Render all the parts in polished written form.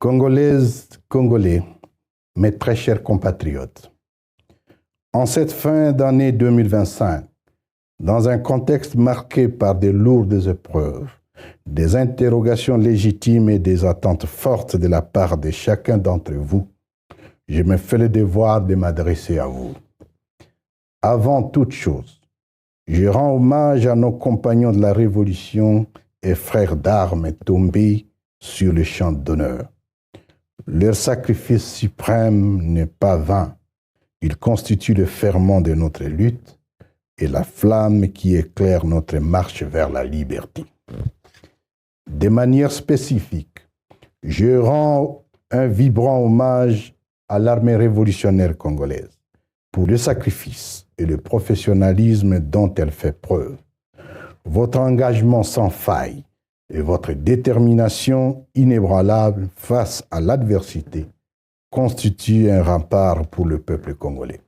Congolaises, Congolais, mes très chers compatriotes, en cette fin d'année 2025, dans un contexte marqué par de lourdes épreuves, des interrogations légitimes et des attentes fortes de la part de chacun d'entre vous, je me fais le devoir de m'adresser à vous. Avant toute chose, je rends hommage à nos compagnons de la Révolution et frères d'armes tombés sur le champ d'honneur. Leur sacrifice suprême n'est pas vain. Il constitue le ferment de notre lutte et la flamme qui éclaire notre marche vers la liberté. De manière spécifique, je rends un vibrant hommage à l'armée révolutionnaire congolaise pour le sacrifice et le professionnalisme dont elle fait preuve. Votre engagement sans faille et votre détermination inébranlable face à l'adversité constituent un rempart pour le peuple congolais.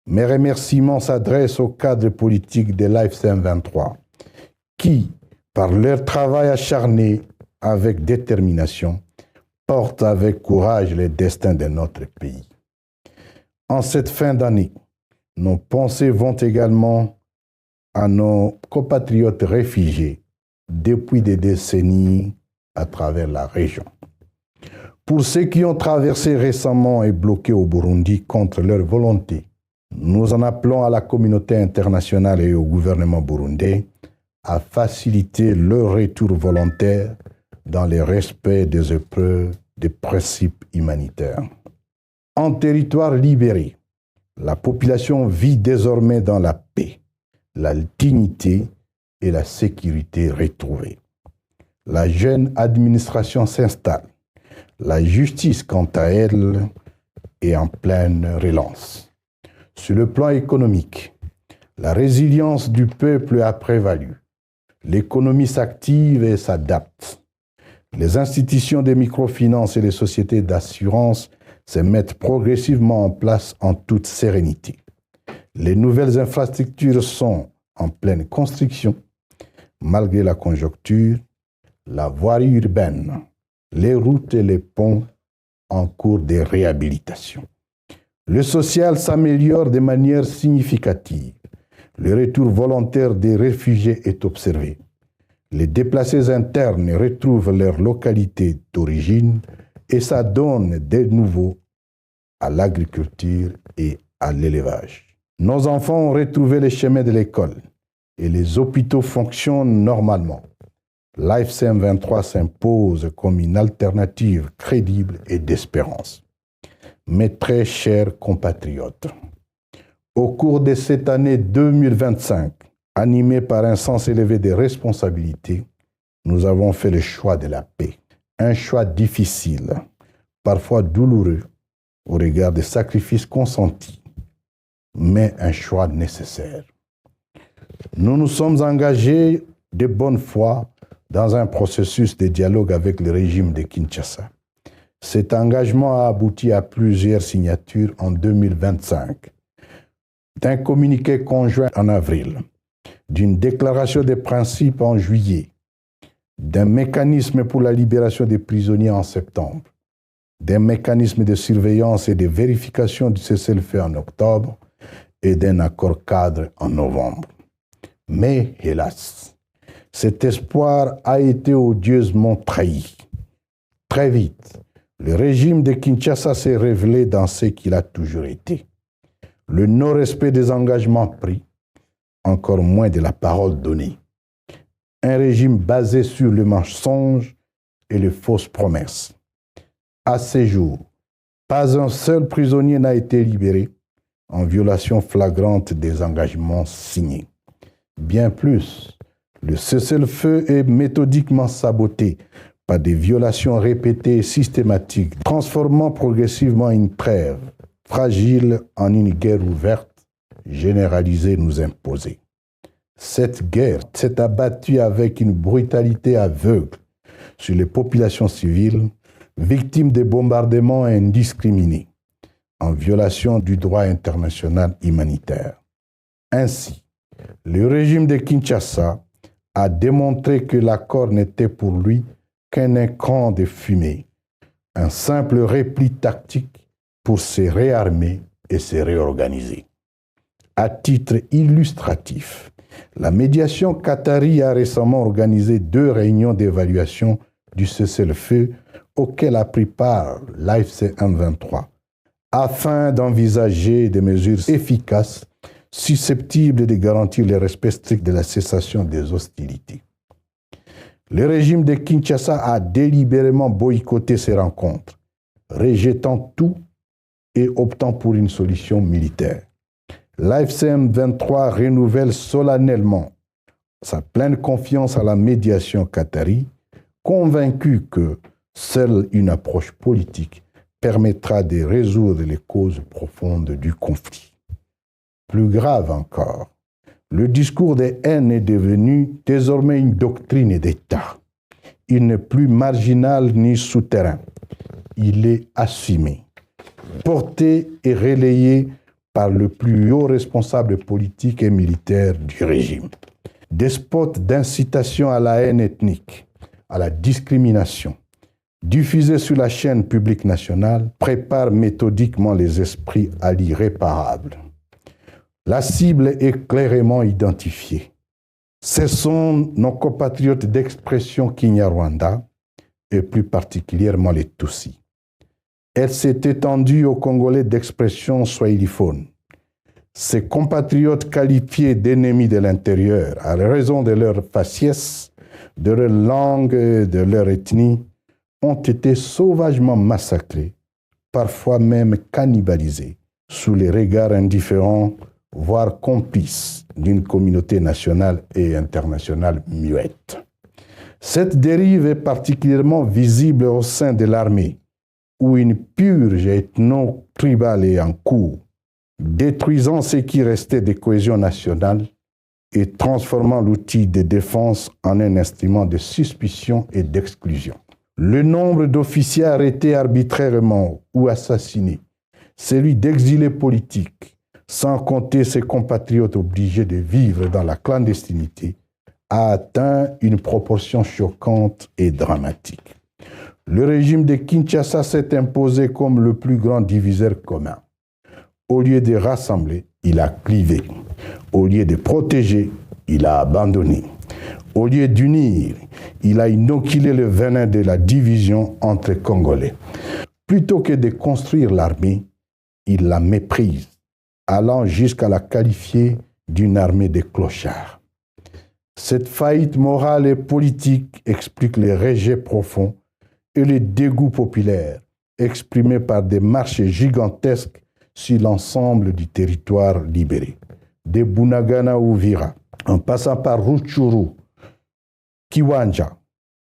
Mes remerciements s'adressent aux cadres politiques de l'AFC M23 qui, par leur travail acharné avec détermination, portent avec courage le destin de notre pays. En cette fin d'année, nos pensées vont également à nos compatriotes réfugiés depuis des décennies à travers la région. Pour ceux qui ont traversé récemment et bloqué au Burundi contre leur volonté, nous en appelons à la communauté internationale et au gouvernement burundais à faciliter leur retour volontaire dans le respect des épreuves des principes humanitaires. En territoire libéré, la population vit désormais dans la paix, la dignité et la sécurité retrouvées. La jeune administration s'installe. La justice, quant à elle, est en pleine relance. Sur le plan économique, la résilience du peuple a prévalu. L'économie s'active et s'adapte. Les institutions de microfinance et les sociétés d'assurance se mettent progressivement en place en toute sérénité. Les nouvelles infrastructures sont en pleine construction. Malgré la conjoncture, la voirie urbaine, les routes et les ponts en cours de réhabilitation. Le social s'améliore de manière significative. Le retour volontaire des réfugiés est observé. Les déplacés internes retrouvent leur localité d'origine et s'adonnent de nouveau à l'agriculture et à l'élevage. Nos enfants ont retrouvé les chemins de l'école et les hôpitaux fonctionnent normalement. L'AFC M23 s'impose comme une alternative crédible et d'espérance. Mes très chers compatriotes, au cours de cette année 2025, animée par un sens élevé des responsabilités, nous avons fait le choix de la paix. Un choix difficile, parfois douloureux, au regard des sacrifices consentis, mais un choix nécessaire. Nous nous sommes engagés de bonne foi dans un processus de dialogue avec le régime de Kinshasa. Cet engagement a abouti à plusieurs signatures en 2025, d'un communiqué conjoint en avril, d'une déclaration des principes en juillet, d'un mécanisme pour la libération des prisonniers en septembre, d'un mécanisme de surveillance et de vérification du cessez-le-feu en octobre et d'un accord cadre en novembre. Mais hélas, cet espoir a été odieusement trahi. Très vite, le régime de Kinshasa s'est révélé dans ce qu'il a toujours été. Le non-respect des engagements pris, encore moins de la parole donnée. Un régime basé sur le mensonge et les fausses promesses. À ce jour, pas un seul prisonnier n'a été libéré en violation flagrante des engagements signés. Bien plus, le cessez-le-feu est méthodiquement saboté par des violations répétées et systématiques, transformant progressivement une trêve fragile en une guerre ouverte, généralisée nous imposée. Cette guerre s'est abattue avec une brutalité aveugle sur les populations civiles, victimes de bombardements indiscriminés, en violation du droit international humanitaire. Ainsi, le régime de Kinshasa a démontré que l'accord n'était pour lui qu'un écran de fumée, un simple repli tactique pour se réarmer et se réorganiser. À titre illustratif, la médiation qatari a récemment organisé 2 réunions d'évaluation du cessez-le-feu auxquelles a pris part l'AFC M23, afin d'envisager des mesures efficaces susceptibles de garantir le respect strict de la cessation des hostilités. Le régime de Kinshasa a délibérément boycotté ces rencontres, rejetant tout et optant pour une solution militaire. L'AFC M23 renouvelle solennellement sa pleine confiance à la médiation qatari, convaincu que seule une approche politique permettra de résoudre les causes profondes du conflit. Plus grave encore, le discours de haine est devenu désormais une doctrine d'État. Il n'est plus marginal ni souterrain. Il est assumé, porté et relayé par le plus haut responsable politique et militaire du régime. Des spots d'incitation à la haine ethnique, à la discrimination, diffusés sur la chaîne publique nationale, préparent méthodiquement les esprits à l'irréparable. La cible est clairement identifiée. Ce sont nos compatriotes d'expression Kinyarwanda, et plus particulièrement les Tutsis. Elle s'est étendue aux Congolais d'expression swahiliphone. Ces compatriotes qualifiés d'ennemis de l'intérieur, à raison de leur faciès, de leur langue, de leur ethnie, ont été sauvagement massacrés, parfois même cannibalisés, sous les regards indifférents, voire complices d'une communauté nationale et internationale muette. Cette dérive est particulièrement visible au sein de l'armée, où une purge ethno-tribale est en cours, détruisant ce qui restait de cohésion nationale et transformant l'outil de défense en un instrument de suspicion et d'exclusion. Le nombre d'officiers arrêtés arbitrairement ou assassinés, celui d'exilés politiques, sans compter ses compatriotes obligés de vivre dans la clandestinité, a atteint une proportion choquante et dramatique. Le régime de Kinshasa s'est imposé comme le plus grand diviseur commun. Au lieu de rassembler, il a clivé. Au lieu de protéger, il a abandonné. Au lieu d'unir, il a inoculé le venin de la division entre Congolais. Plutôt que de construire l'armée, il la méprise, allant jusqu'à la qualifier d'une armée de clochards. Cette faillite morale et politique explique les rejets profonds et le dégoût populaire exprimés par des marches gigantesques sur l'ensemble du territoire libéré. De Bunagana à Uvira, en passant par Rutshuru, Kiwanja,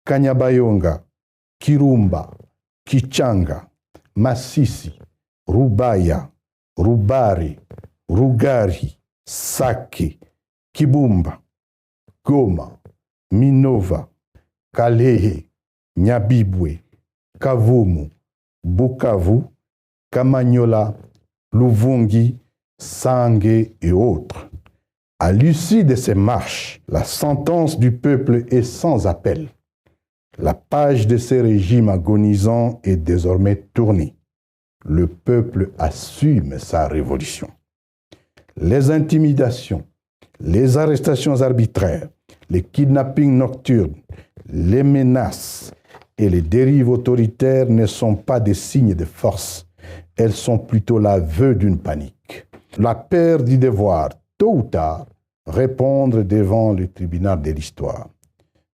Kanyabayonga, Kirumba, Kichanga, Masisi, Rubaya, Rubari, Rugari, Sake, Kibumba, Goma, Minova, Kalehe, Nyabibwe, Kavumu, Bukavu, Kamanyola, Luvungi, Sange et autres. À l'issue de ces marches, la sentence du peuple est sans appel. La page de ces régimes agonisants est désormais tournée. Le peuple assume sa révolution. Les intimidations, les arrestations arbitraires, les kidnappings nocturnes, les menaces et les dérives autoritaires ne sont pas des signes de force. Elles sont plutôt l'aveu d'une panique. La peur du devoir, tôt ou tard, répondre devant le tribunal de l'histoire.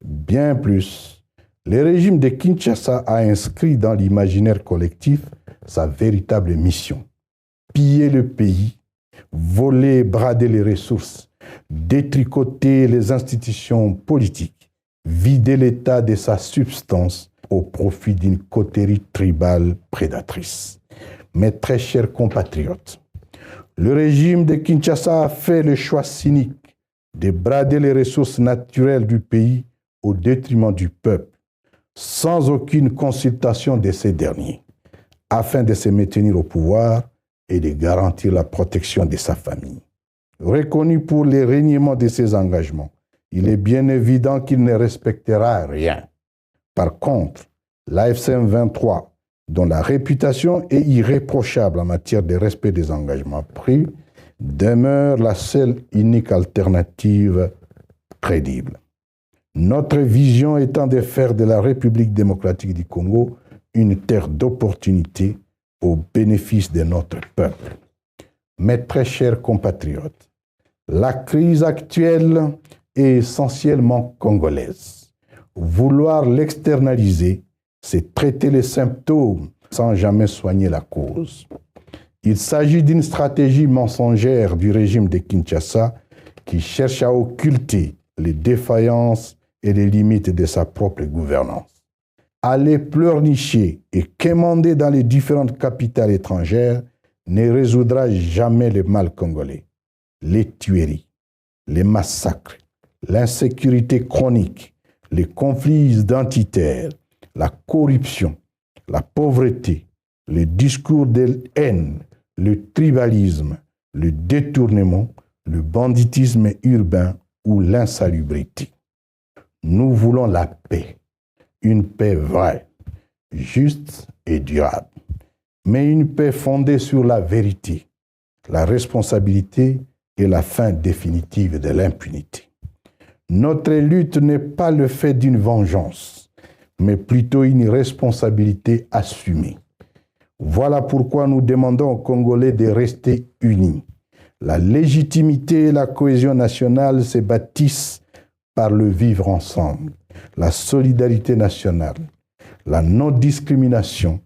Bien plus, le régime de Kinshasa a inscrit dans l'imaginaire collectif sa véritable mission. Piller le pays, voler et brader les ressources, détricoter les institutions politiques, vider l'État de sa substance au profit d'une coterie tribale prédatrice. Mes très chers compatriotes, le régime de Kinshasa a fait le choix cynique de brader les ressources naturelles du pays au détriment du peuple, sans aucune consultation de ces derniers, afin de se maintenir au pouvoir et de garantir la protection de sa famille. Reconnu pour les reniements de ses engagements, il est bien évident qu'il ne respectera rien. Par contre, l'AFC M23 dont la réputation est irréprochable en matière de respect des engagements pris, demeure la seule unique alternative crédible. Notre vision étant de faire de la République démocratique du Congo une terre d'opportunités au bénéfice de notre peuple. Mes très chers compatriotes, la crise actuelle est essentiellement congolaise. Vouloir l'externaliser, c'est traiter les symptômes sans jamais soigner la cause. Il s'agit d'une stratégie mensongère du régime de Kinshasa qui cherche à occulter les défaillances et les limites de sa propre gouvernance. Aller pleurnicher et quémander dans les différentes capitales étrangères ne résoudra jamais le mal congolais. Les tueries, les massacres, l'insécurité chronique, les conflits identitaires, la corruption, la pauvreté, le discours de haine, le tribalisme, le détournement, le banditisme urbain ou l'insalubrité. Nous voulons la paix, une paix vraie, juste et durable, mais une paix fondée sur la vérité, la responsabilité et la fin définitive de l'impunité. Notre lutte n'est pas le fait d'une vengeance, mais plutôt une responsabilité assumée. Voilà pourquoi nous demandons aux Congolais de rester unis. La légitimité et la cohésion nationale se bâtissent par le vivre ensemble, la solidarité nationale, la non-discrimination,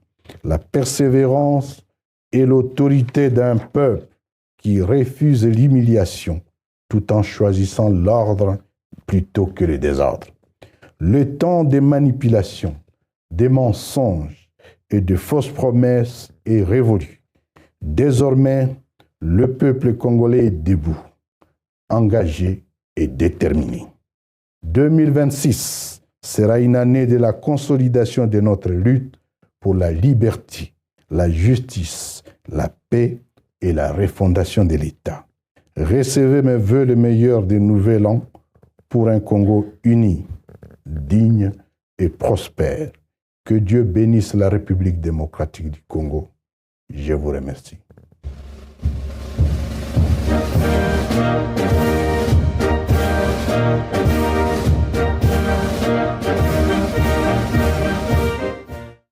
la persévérance et l'autorité d'un peuple qui refuse l'humiliation tout en choisissant l'ordre plutôt que le désordre. Le temps des manipulations, des mensonges et de fausses promesses est révolu. Désormais, le peuple congolais est debout, engagé et déterminé. 2026 sera une année de la consolidation de notre lutte pour la liberté, la justice, la paix et la refondation de l'État. Recevez mes vœux le meilleur du nouvel an pour un Congo uni, digne et prospère. Que Dieu bénisse la République démocratique du Congo. Je vous remercie.